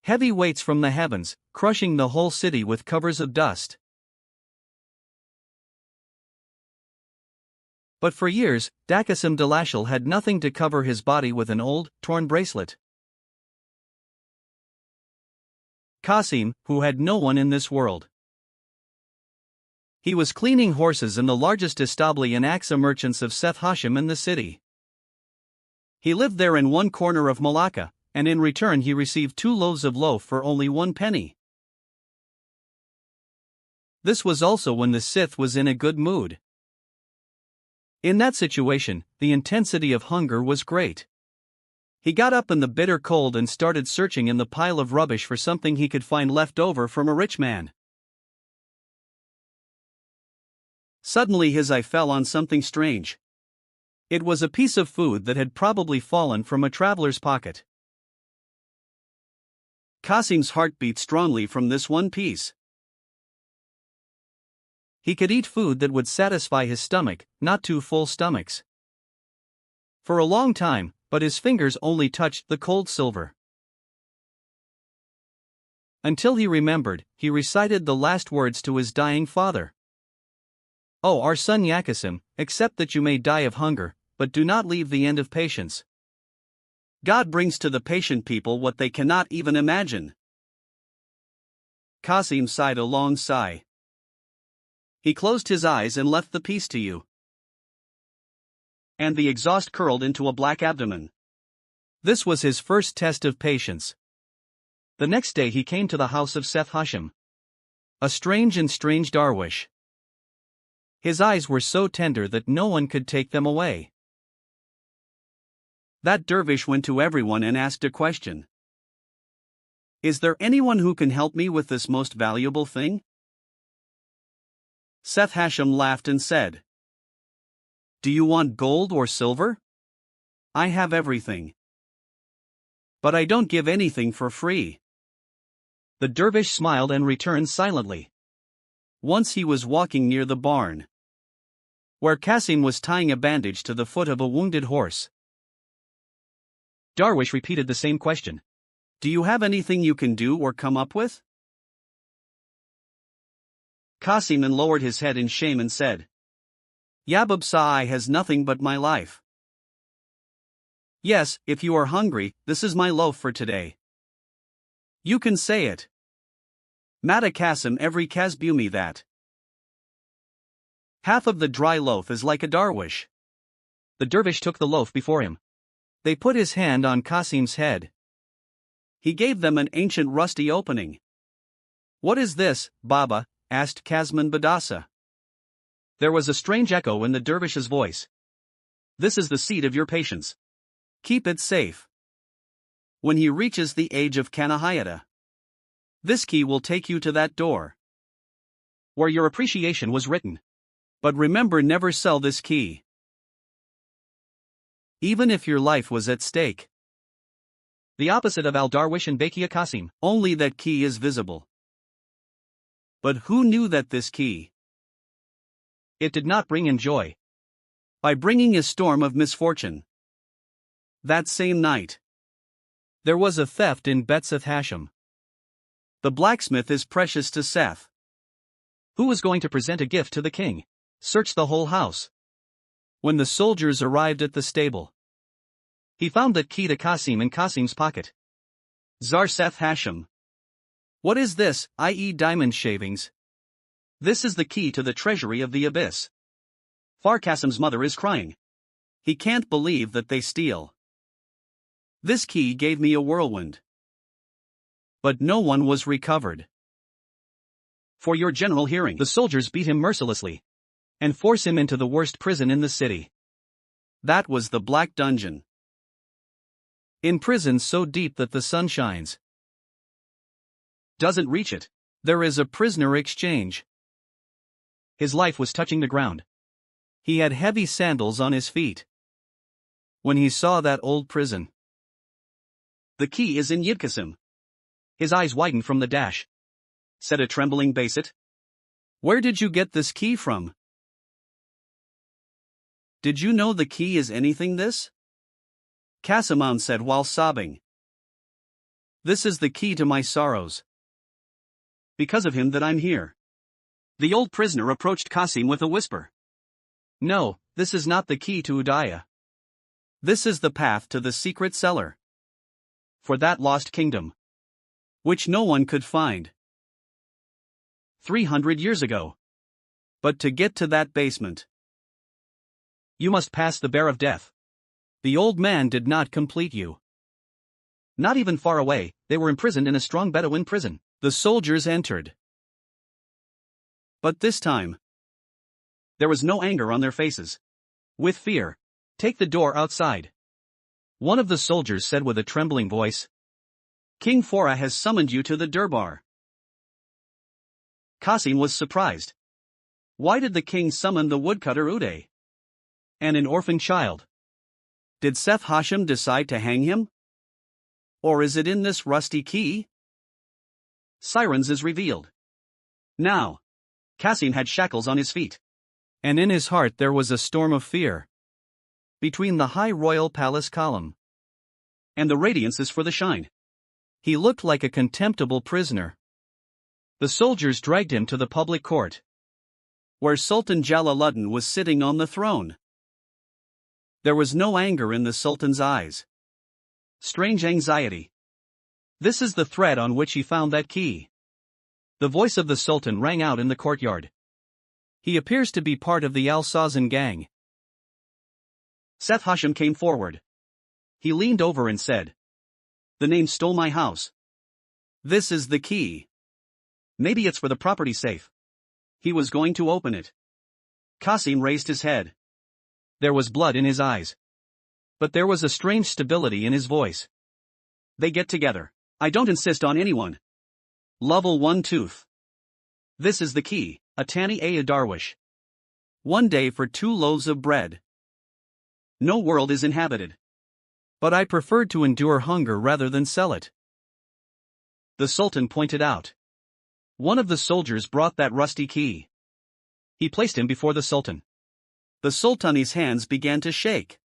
Heavy weights from the heavens, crushing the whole city with covers of dust. But for years, Dakasim Dalashal had nothing to cover his body with an old, torn bracelet. Qasim, who had no one in this world. He was cleaning horses in the largest establi and Aksa merchants of Seth Hashim in the city. He lived there in one corner of Malacca, and in return he received 2 loaves of loaf for only 1 penny. This was also when the Sith was in a good mood. In that situation, the intensity of hunger was great. He got up in the bitter cold and started searching in the pile of rubbish for something he could find left over from a rich man. Suddenly his eye fell on something strange. It was a piece of food that had probably fallen from a traveler's pocket. Qasim's heart beat strongly from this one piece. He could eat food that would satisfy his stomach, not 2 full stomachs. For a long time, but his fingers only touched the cold silver. Until he remembered, he recited the last words to his dying father. "Oh, our son Yakasim, accept that you may die of hunger, but do not leave the end of patience. God brings to the patient people what they cannot even imagine." Qasim sighed a long sigh. He closed his eyes and left the peace to you. And the exhaust curled into a black abdomen. This was his first test of patience. The next day he came to the house of Seth Hashim. A strange darwish. His eyes were so tender that no one could take them away. That dervish went to everyone and asked a question. "Is there anyone who can help me with this most valuable thing?" Seth Hashim laughed and said, "Do you want gold or silver? I have everything. But I don't give anything for free." The dervish smiled and returned silently. Once he was walking near the barn, where Qasim was tying a bandage to the foot of a wounded horse. Darwish repeated the same question. "Do you have anything you can do or come up with?" Qasim lowered his head in shame and said, "Yabub Sa'i has nothing but my life. Yes, if you are hungry, this is my loaf for today. You can say it. Mata Qasim every Kazbumi that. Half of the dry loaf is like a darwish." The dervish took the loaf before him. They put his hand on Qasim's head. He gave them an ancient rusty opening. "What is this, Baba?" asked Kazman Badasa. There was a strange echo in the dervish's voice. "This is the seed of your patience. Keep it safe. When he reaches the age of Kanahayata, this key will take you to that door where your appreciation was written. But remember, never sell this key, even if your life was at stake." The opposite of Al-Darwish and Bakia Qasim, only that key is visible. But who knew that this key? It did not bring in joy, by bringing a storm of misfortune. That same night, there was a theft in Bet Seth Hashim. The blacksmith is precious to Seth, who was going to present a gift to the king. Searched the whole house. When the soldiers arrived at the stable, he found that key to Qasim in Qasim's pocket. Zar Seth Hashim. "What is this, i.e. diamond shavings?" "This is the key to the treasury of the abyss." Far Qasim's mother is crying. He can't believe that they steal. "This key gave me a whirlwind." But no one was recovered. For your general hearing, the soldiers beat him mercilessly and force him into the worst prison in the city. That was the Black Dungeon. In prison so deep that the sun shines doesn't reach it, there is a prisoner exchange. His life was touching the ground. He had heavy sandals on his feet. When he saw that old prison, "The key is in Yidkasim." His eyes widened from the dash. Said a trembling Basit, "Where did you get this key from? Did you know the key is anything this?" Qasimam said while sobbing, This is the key to my sorrows. Because of him that I'm here. The old prisoner approached Qasim with a whisper. No, this is not the key to Udaya. This is the path to the secret cellar. For that lost kingdom. Which no one could find. 300 years ago. But to get to that basement, you must pass the bear of death. The old man did not complete you. Not even far away, they were imprisoned in a strong Bedouin prison. The soldiers entered. But this time, there was no anger on their faces. With fear. Take the door outside. One of the soldiers said with a trembling voice. King Fora has summoned you to the Durbar. Qasim was surprised. Why did the king summon the woodcutter Uday? And an orphan child? Did Seth Hashem decide to hang him? Or is it in this rusty key? Sirens is revealed. Now, Qasim had shackles on his feet. And in his heart there was a storm of fear. Between the high royal palace column and the radiances for the shine. He looked like a contemptible prisoner. The soldiers dragged him to the public court, where Sultan Jalaluddin was sitting on the throne. There was no anger in the Sultan's eyes. Strange anxiety. This is the thread on which he found that key. The voice of the Sultan rang out in the courtyard. He appears to be part of the Al-Sazan gang. Seth Hashem came forward. He leaned over and said, The name stole my house. This is the key. Maybe it's for the property safe. He was going to open it. Qasim raised his head. There was blood in his eyes. But there was a strange stability in his voice. They get together. I don't insist on anyone. Level 1 tooth. This is the key, a Tani a Darwish. 1 day for 2 loaves of bread. No world is inhabited. But I preferred to endure hunger rather than sell it. The Sultan pointed out. One of the soldiers brought that rusty key. He placed him before the Sultan. The Sultan's hands began to shake.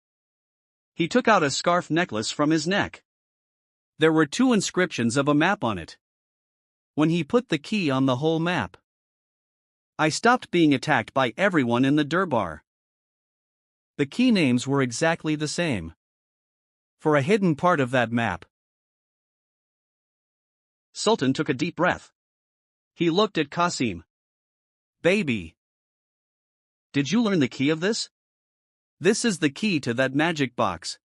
He took out a scarf necklace from his neck. There were 2 inscriptions of a map on it. When he put the key on the whole map, I stopped being attacked by everyone in the Durbar. The key names were exactly the same. For a hidden part of that map. Sultan took a deep breath. He looked at Qasim. Baby. Did you learn the key of this? This is the key to that magic box.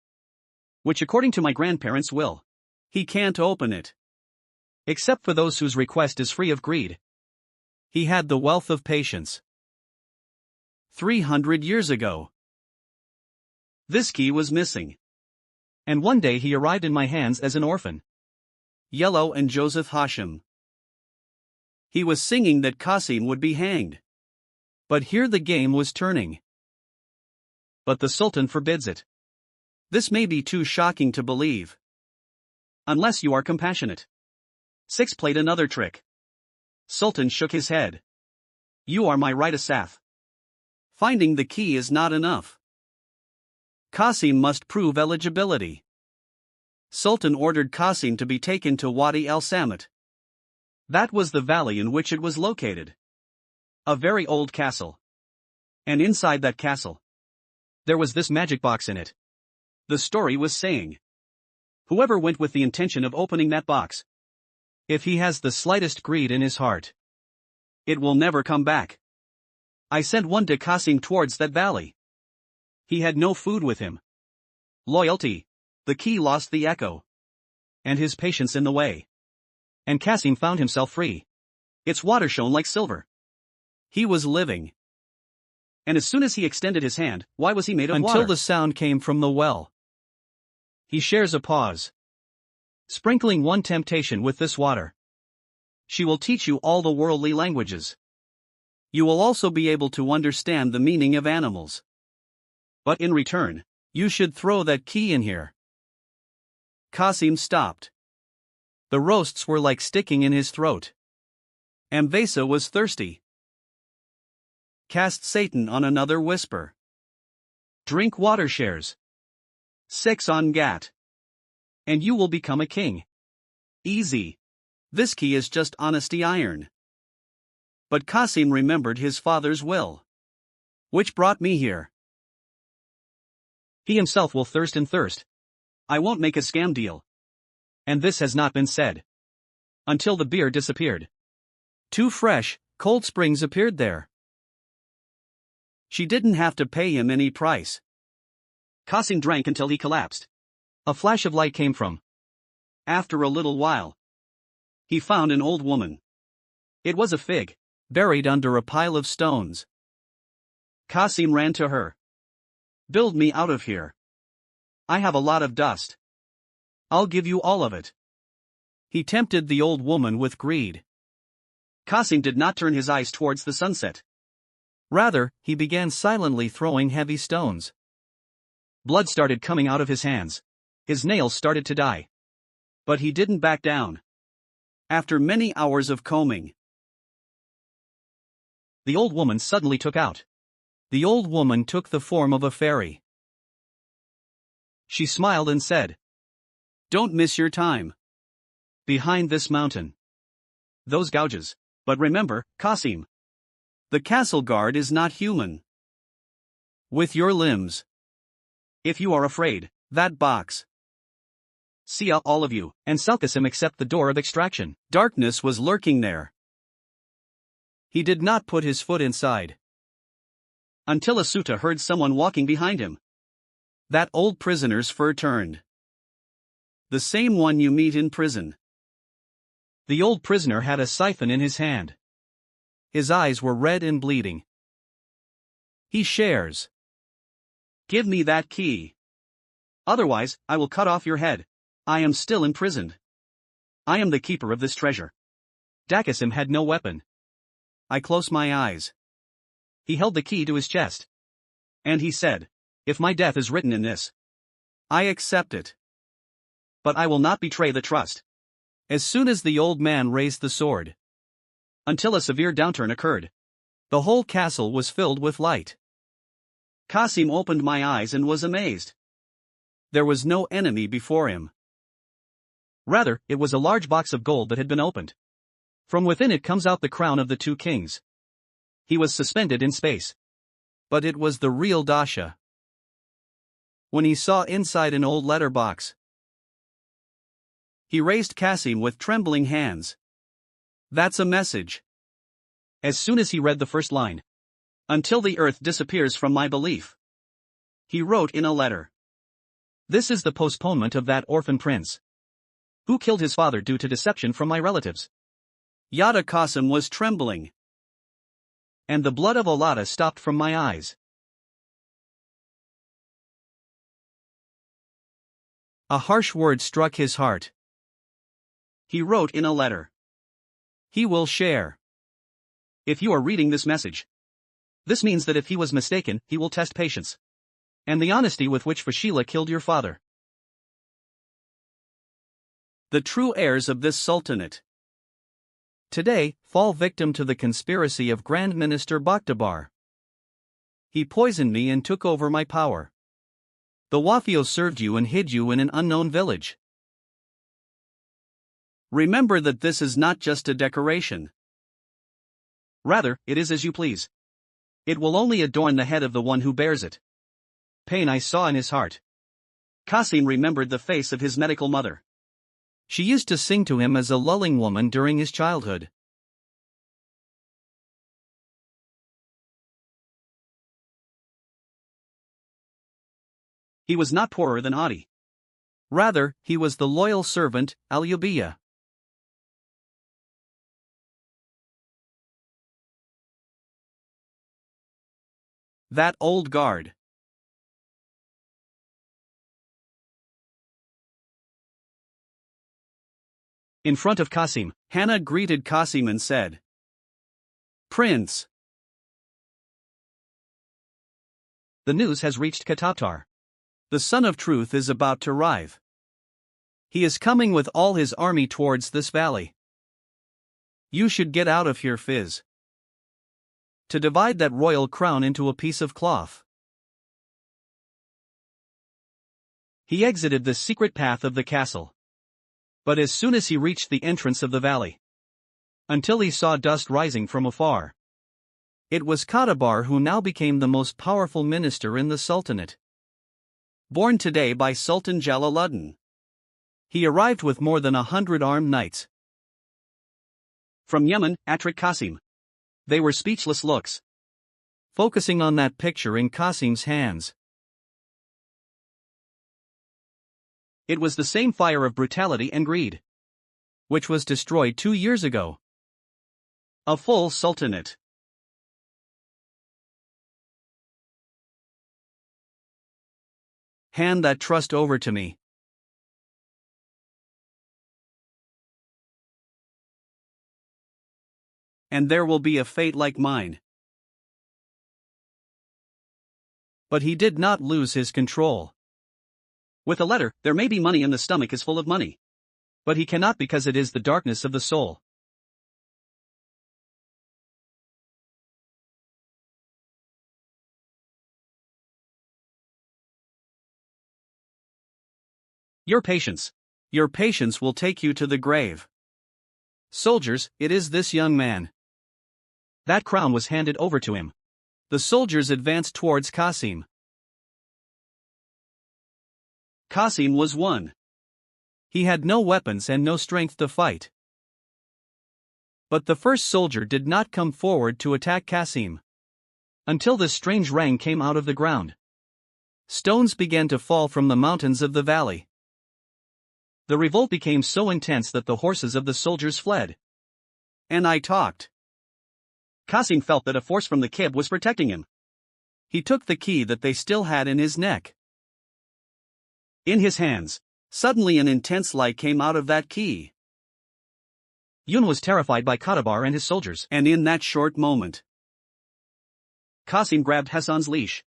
Which according to my grandparents will. He can't open it. Except for those whose request is free of greed. He had the wealth of patience. 300 years ago. This key was missing. And one day he arrived in my hands as an orphan. Yellow and Joseph Hashem. He was singing that Qasim would be hanged. But here the game was turning. But the Sultan forbids it. This may be too shocking to believe. Unless you are compassionate. 6 played another trick. Sultan shook his head. You are my right Asaf. Finding the key is not enough. Qasim must prove eligibility. Sultan ordered Qasim to be taken to Wadi al-Samat. That was the valley in which it was located. A very old castle. And inside that castle, there was this magic box in it. The story was saying, whoever went with the intention of opening that box, if he has the slightest greed in his heart, it will never come back. I sent one to Qasim towards that valley. He had no food with him. Loyalty. The key lost the echo. And his patience in the way. And Qasim found himself free. Its water shone like silver. He was living. And as soon as he extended his hand, why was he made of water? Until the sound came from the well. He shares a pause. Sprinkling one temptation with this water. She will teach you all the worldly languages. You will also be able to understand the meaning of animals. But in return, you should throw that key in here. Qasim stopped. The roasts were like sticking in his throat. Amvesa was thirsty. Cast Satan on another whisper. Drink water shares. 6 on Gat. And you will become a king. Easy. This key is just honesty iron. But Qasim remembered his father's will. Which brought me here. He himself will thirst and thirst. I won't make a scam deal. And this has not been said. Until the beer disappeared. Two fresh, cold springs appeared there. She didn't have to pay him any price. Qasim drank until he collapsed. A flash of light came from. After a little while, he found an old woman. It was a fig, buried under a pile of stones. Qasim ran to her. Build me out of here. I have a lot of dust. I'll give you all of it. He tempted the old woman with greed. Qasim did not turn his eyes towards the sunset. Rather, he began silently throwing heavy stones. Blood started coming out of his hands. His nails started to die. But he didn't back down. After many hours of combing, the old woman suddenly took out. The old woman took the form of a fairy. She smiled and said, "Don't miss your time. Behind this mountain. Those gouges. But remember, Qasim, the castle guard is not human. With your limbs. If you are afraid, that box. See ya, all of you, and Salkasim except the door of extraction." Darkness was lurking there. He did not put his foot inside. Until Asuta heard someone walking behind him. That old prisoner's fur turned. The same one you meet in prison. The old prisoner had a siphon in his hand. His eyes were red and bleeding. He shares. Give me that key. Otherwise, I will cut off your head. I am still imprisoned. I am the keeper of this treasure. Dakasim had no weapon. I close my eyes. He held the key to his chest. And he said, "If my death is written in this, I accept it. But I will not betray the trust." As soon as the old man raised the sword, until a severe downturn occurred, the whole castle was filled with light. Qasim opened my eyes and was amazed. There was no enemy before him. Rather, it was a large box of gold that had been opened. From within it comes out the crown of the two kings. He was suspended in space. But it was the real Dasha. When he saw inside an old letter box, he raised Qasim with trembling hands. That's a message. As soon as he read the first line, until the earth disappears from my belief, he wrote in a letter. This is the postponement of that orphan prince, who killed his father due to deception from my relatives. Yada Qasim was trembling. And the blood of Alada stopped from my eyes. A harsh word struck his heart. He wrote in a letter. He will share. If you are reading this message, this means that if he was mistaken, he will test patience. And the honesty with which Fashila killed your father. The true heirs of this sultanate today fall victim to the conspiracy of Grand Minister Bakhtabar. He poisoned me and took over my power. The Wafios served you and hid you in an unknown village. Remember that this is not just a decoration. Rather, it is as you please. It will only adorn the head of the one who bears it. Pain I saw in his heart. Qasim remembered the face of his medical mother. She used to sing to him as a lulling woman during his childhood. He was not poorer than Adi. Rather, he was the loyal servant, Al-Yubiya. That old guard. In front of Qasim, Hannah greeted Qasim and said, "Prince." The news has reached Katabtar. The Son of Truth is about to arrive. He is coming with all his army towards this valley. You should get out of here, Fizz. To divide that royal crown into a piece of cloth. He exited the secret path of the castle. But as soon as he reached the entrance of the valley, until he saw dust rising from afar, it was Katabar who now became the most powerful minister in the Sultanate. Born today by Sultan Jalaluddin, he arrived with more than 100 armed knights. From Yemen, Atrik Qasim. They were speechless looks, focusing on that picture in Qasim's hands. It was the same fire of brutality and greed, which was destroyed 2 years ago. A full sultanate. Hand that trust over to me. And there will be a fate like mine. But he did not lose his control. With a letter, there may be money and the stomach is full of money. But he cannot because it is the darkness of the soul. Your patience will take you to the grave. Soldiers, it is this young man. That crown was handed over to him. The soldiers advanced towards Qasim. Qasim was one. He had no weapons and no strength to fight. But the first soldier did not come forward to attack Qasim until this strange rang came out of the ground. Stones began to fall from the mountains of the valley. The revolt became so intense that the horses of the soldiers fled. And I talked. Qasim felt that a force from the Kib was protecting him. He took the key that they still had in his neck. In his hands, suddenly an intense light came out of that key. Yun was terrified by Katabar and his soldiers, and in that short moment, Qasim grabbed Hassan's leash.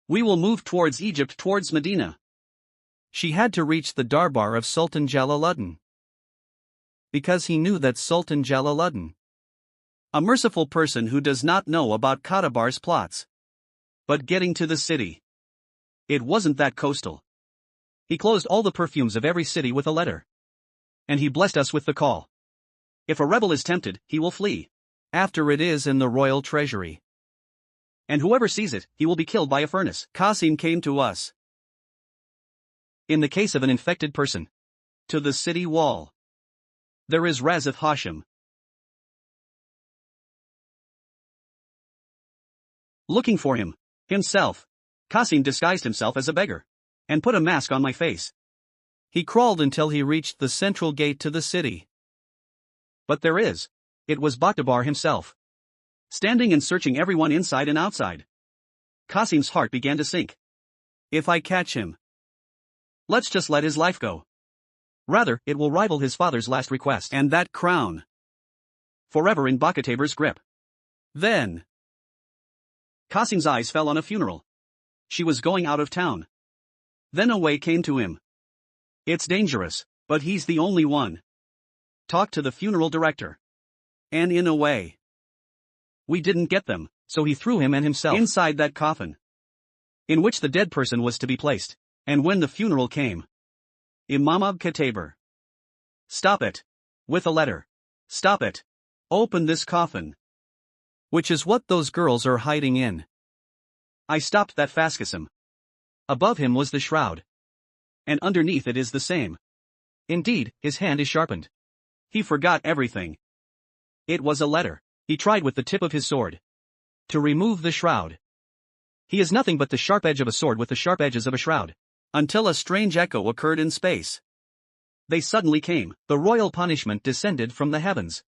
We will move towards Egypt, towards Medina. She had to reach the darbar of Sultan Jalaluddin, because he knew that Sultan Jalaluddin, a merciful person who does not know about Katabar's plots. But getting to the city, it wasn't that coastal. He closed all the perfumes of every city with a letter. And he blessed us with the call. If a rebel is tempted, he will flee. After it is in the royal treasury. And whoever sees it, he will be killed by a furnace. Qasim came to us. In the case of an infected person. To the city wall. There is Razif Hashim. Looking for him. Himself. Qasim disguised himself as a beggar. And put a mask on my face. He crawled until he reached the central gate to the city. But it was Bakhtabar himself. Standing and searching everyone inside and outside. Qasim's heart began to sink. If I catch him, let's just let his life go. Rather, it will rival his father's last request. And that crown. Forever in Bakhtabar's grip. Then Qasim's eyes fell on a funeral. She was going out of town. Then a way came to him. It's dangerous, but he's the only one. Talk to the funeral director. And in a way, we didn't get them, so he threw him and himself inside that coffin, in which the dead person was to be placed. And when the funeral came, Imam Katabar. Stop it. With a letter. Stop it. Open this coffin. Which is what those girls are hiding in. I stopped that fast. Qasim. Above him was the shroud. And underneath it is the same. Indeed, his hand is sharpened. He forgot everything. It was a letter. He tried with the tip of his sword to remove the shroud. He is nothing but the sharp edge of a sword with the sharp edges of a shroud. Until a strange echo occurred in space. They suddenly came. The royal punishment descended from the heavens.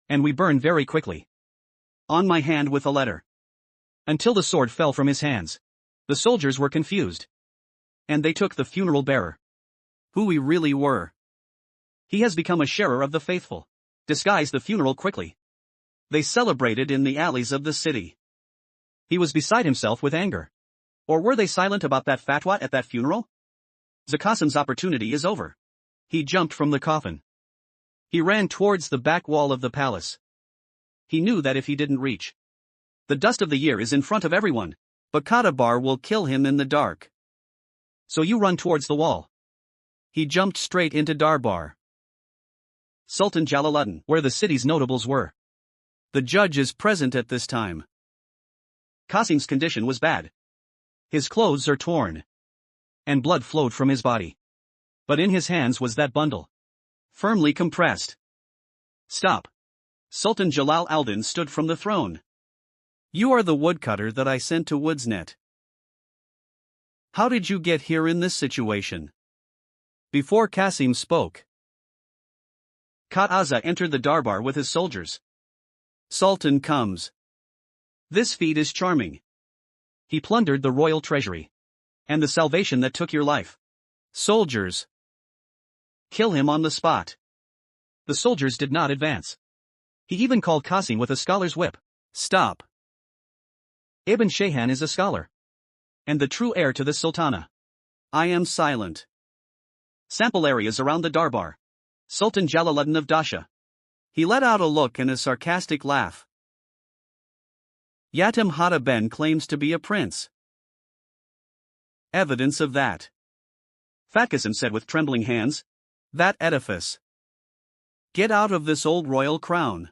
And we burned very quickly. On my hand with a letter. Until the sword fell from his hands. The soldiers were confused. And they took the funeral bearer. Who we really were. He has become a sharer of the faithful. Disguised the funeral quickly. They celebrated in the alleys of the city. He was beside himself with anger. Or were they silent about that fatwa at that funeral? Qasim's opportunity is over. He jumped from the coffin. He ran towards the back wall of the palace. He knew that if he didn't reach, the dust of the year is in front of everyone, but Katabar will kill him in the dark. So you run towards the wall. He jumped straight into Darbar. Sultan Jalaluddin, where the city's notables were. The judge is present at this time. Qasim's condition was bad. His clothes are torn, and blood flowed from his body. But in his hands was that bundle, firmly compressed. Stop. Sultan Jalal al-Din stood from the throne. You are the woodcutter that I sent to Woodsnet. How did you get here in this situation? Before Qasim spoke, Qat Azza entered the darbar with his soldiers. Sultan comes. This feat is charming. He plundered the royal treasury. And the salvation that took your life. Soldiers. Kill him on the spot. The soldiers did not advance. He even called Qasim with a scholar's whip. Stop. Ibn Shayhan is a scholar. And the true heir to the sultana. I am silent. Sample areas around the darbar. Sultan Jalaluddin of Dasha. He let out a look and a sarcastic laugh. Yatim Hata Ben claims to be a prince. Evidence of that. Fatkasim said with trembling hands. That edifice. Get out of this old royal crown.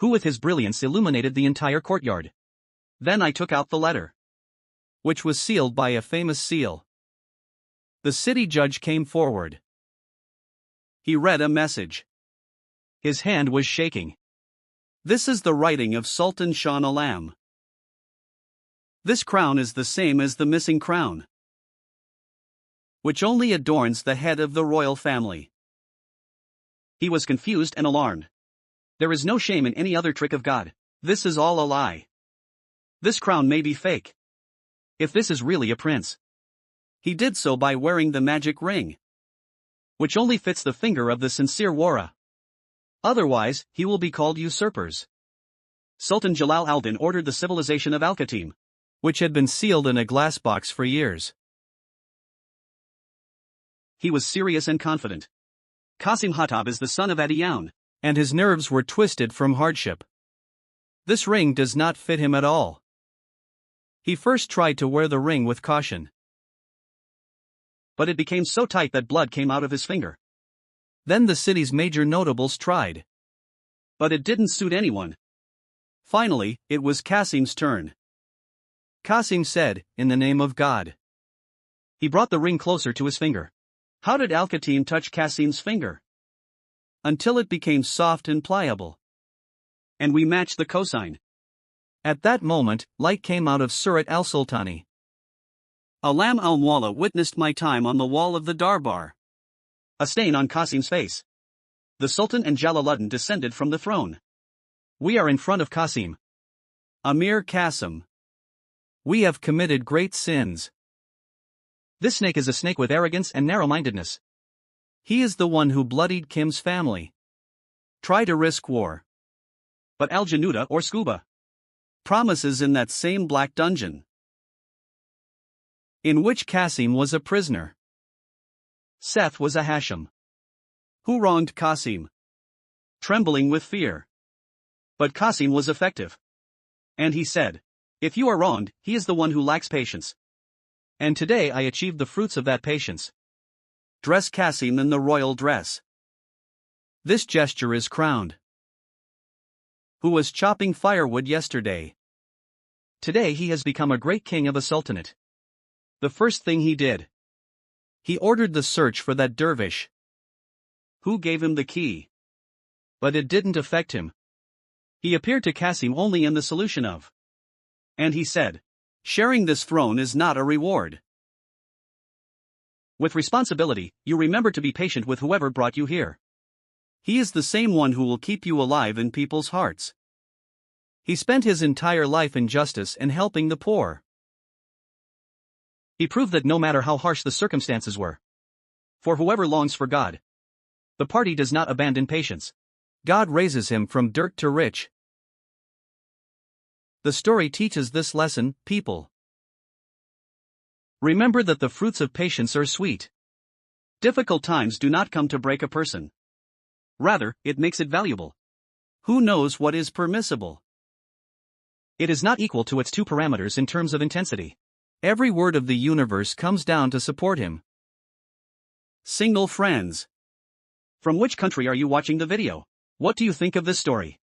Who with his brilliance illuminated the entire courtyard. Then I took out the letter, which was sealed by a famous seal. The city judge came forward. He read a message. His hand was shaking. This is the writing of Sultan Shah Alam. This crown is the same as the missing crown, which only adorns the head of the royal family. He was confused and alarmed. There is no shame in any other trick of God. This is all a lie. This crown may be fake. If this is really a prince, he did so by wearing the magic ring, which only fits the finger of the sincere Wara. Otherwise, he will be called usurpers. Sultan Jalal al-Din ordered the civilization of Al-Qatim, which had been sealed in a glass box for years. He was serious and confident. Qasim Hatab is the son of Adiyaun, and his nerves were twisted from hardship. This ring does not fit him at all. He first tried to wear the ring with caution, but it became so tight that blood came out of his finger. Then the city's major notables tried, but it didn't suit anyone. Finally, it was Qasim's turn. Qasim said, in the name of God. He brought the ring closer to his finger. How did Al-Qatim touch Qasim's finger? Until it became soft and pliable. And we matched the cosign. At that moment, light came out of Surat al-Sultani. Alam al-Mualla witnessed my time on the wall of the darbar. A stain on Qasim's face. The Sultan and Jalaluddin descended from the throne. We are in front of Qasim. Amir Qasim. We have committed great sins. This snake is a snake with arrogance and narrow-mindedness. He is the one who bloodied Kim's family. Try to risk war. But Al-Januda or Scuba promises in that same black dungeon, in which Qasim was a prisoner. Seth was a Hashim, who wronged Qasim, trembling with fear. But Qasim was effective. And he said, if you are wronged, he is the one who lacks patience. And today I achieved the fruits of that patience. Dress Qasim in the royal dress. This gesture is crowned. Who was chopping firewood yesterday. Today he has become a great king of a sultanate. The first thing he did, he ordered the search for that dervish. Who gave him the key? But it didn't affect him. He appeared to Qasim only in the solution of. And he said, sharing this throne is not a reward. With responsibility, you remember to be patient with whoever brought you here. He is the same one who will keep you alive in people's hearts. He spent his entire life in justice and helping the poor. He proved that no matter how harsh the circumstances were, for whoever longs for God, the party does not abandon patience. God raises him from dirt to rich. The story teaches this lesson, people. Remember that the fruits of patience are sweet. Difficult times do not come to break a person. Rather, it makes it valuable. Who knows what is permissible? It is not equal to its two parameters in terms of intensity. Every word of the universe comes down to support him. Single friends. From which country are you watching the video? What do you think of this story?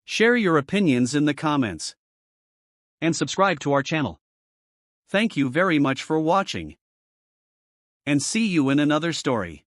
Share your opinions in the comments. And subscribe to our channel. Thank you very much for watching. And see you in another story.